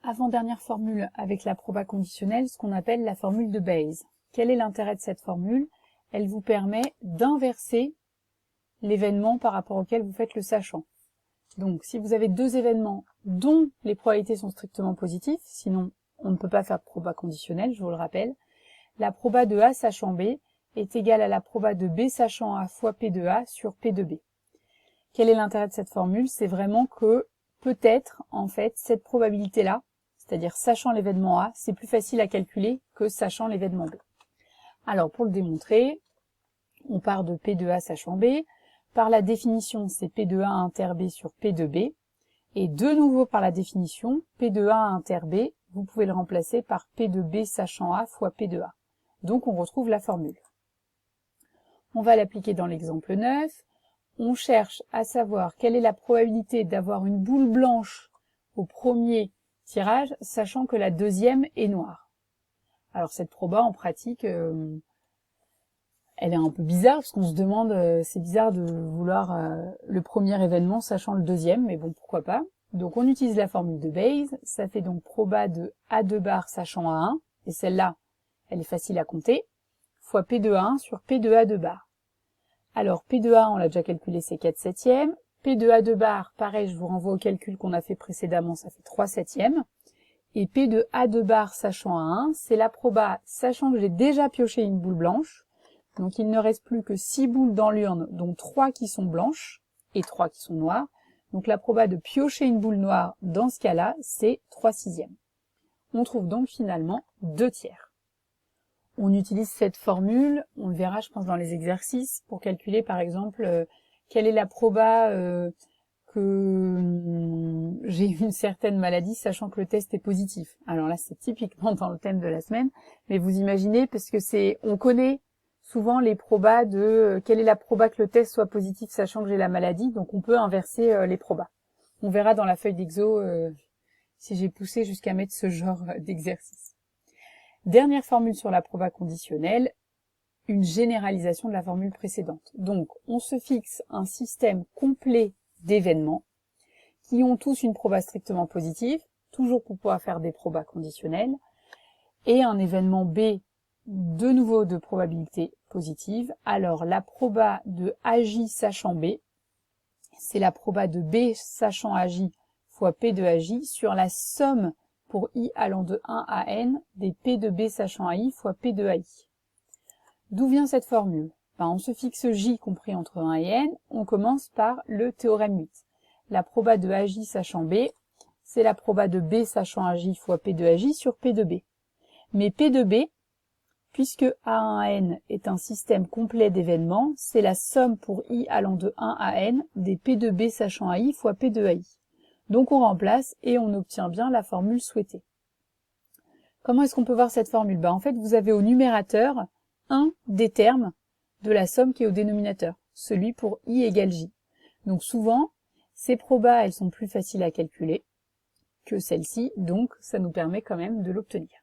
Avant-dernière formule avec la proba conditionnelle, ce qu'on appelle la formule de Bayes. Quel est l'intérêt de cette formule? Elle vous permet d'inverser l'événement par rapport auquel vous faites le sachant. Donc, si vous avez deux événements dont les probabilités sont strictement positives, sinon on ne peut pas faire de proba conditionnelle, je vous le rappelle, la proba de A sachant B est égale à la proba de B sachant A fois P de A sur P de B. Quel est l'intérêt de cette formule? C'est vraiment que peut-être, en fait, cette probabilité-là, c'est-à-dire sachant l'événement A, c'est plus facile à calculer que sachant l'événement B. Alors, pour le démontrer, on part de P de A sachant B. Par la définition, c'est P de A inter B sur P de B. Et de nouveau par la définition, P de A inter B, vous pouvez le remplacer par P de B sachant A fois P de A. Donc, on retrouve la formule. On va l'appliquer dans l'exemple 9. On cherche à savoir quelle est la probabilité d'avoir une boule blanche au premier tirage, sachant que la deuxième est noire. Alors cette proba en pratique, elle est un peu bizarre, parce qu'on se demande, c'est bizarre de vouloir le premier événement sachant le deuxième, mais bon, pourquoi pas. Donc on utilise la formule de Bayes, ça fait donc proba de A2 bar sachant A1, et celle-là, elle est facile à compter, fois P de A1 sur P de A2 bar. Alors, P de A, on l'a déjà calculé, c'est 4 septièmes. P de A2 bar, pareil, je vous renvoie au calcul qu'on a fait précédemment, ça fait 3 septièmes. Et P de A2 bar sachant A1, c'est la proba, sachant que j'ai déjà pioché une boule blanche. Donc, il ne reste plus que 6 boules dans l'urne, dont 3 qui sont blanches et 3 qui sont noires. Donc, la proba de piocher une boule noire, dans ce cas-là, c'est 3 sixièmes. On trouve donc finalement 2 tiers. On utilise cette formule, on le verra je pense dans les exercices, pour calculer par exemple quelle est la proba que j'ai une certaine maladie sachant que le test est positif. Alors là c'est typiquement dans le thème de la semaine, mais vous imaginez parce que on connaît souvent les probas de quelle est la proba que le test soit positif sachant que j'ai la maladie, donc on peut inverser les probas. On verra dans la feuille d'exo si j'ai poussé jusqu'à mettre ce genre d'exercice. Dernière formule sur la proba conditionnelle, une généralisation de la formule précédente. Donc, on se fixe un système complet d'événements qui ont tous une proba strictement positive, toujours pour pouvoir faire des probas conditionnelles, et un événement B, de nouveau de probabilité positive. Alors, la proba de AJ sachant B, c'est la proba de B sachant AJ fois P de AJ sur la somme pour I allant de 1 à n des P de B sachant AI fois P de AI. D'où vient cette formule? On se fixe J compris entre 1 et n, on commence par le théorème 8. La proba de AJ sachant B, c'est la proba de B sachant AJ fois P de AJ sur P de B. Mais P de B, puisque A1 n est un système complet d'événements, c'est la somme pour I allant de 1 à n des P de B sachant AI fois P de AI. Donc on remplace et on obtient bien la formule souhaitée. Comment est-ce qu'on peut voir cette formule? En fait, vous avez au numérateur un des termes de la somme qui est au dénominateur, celui pour I égale J. Donc souvent, ces probas, elles sont plus faciles à calculer que celles-ci, donc ça nous permet quand même de l'obtenir.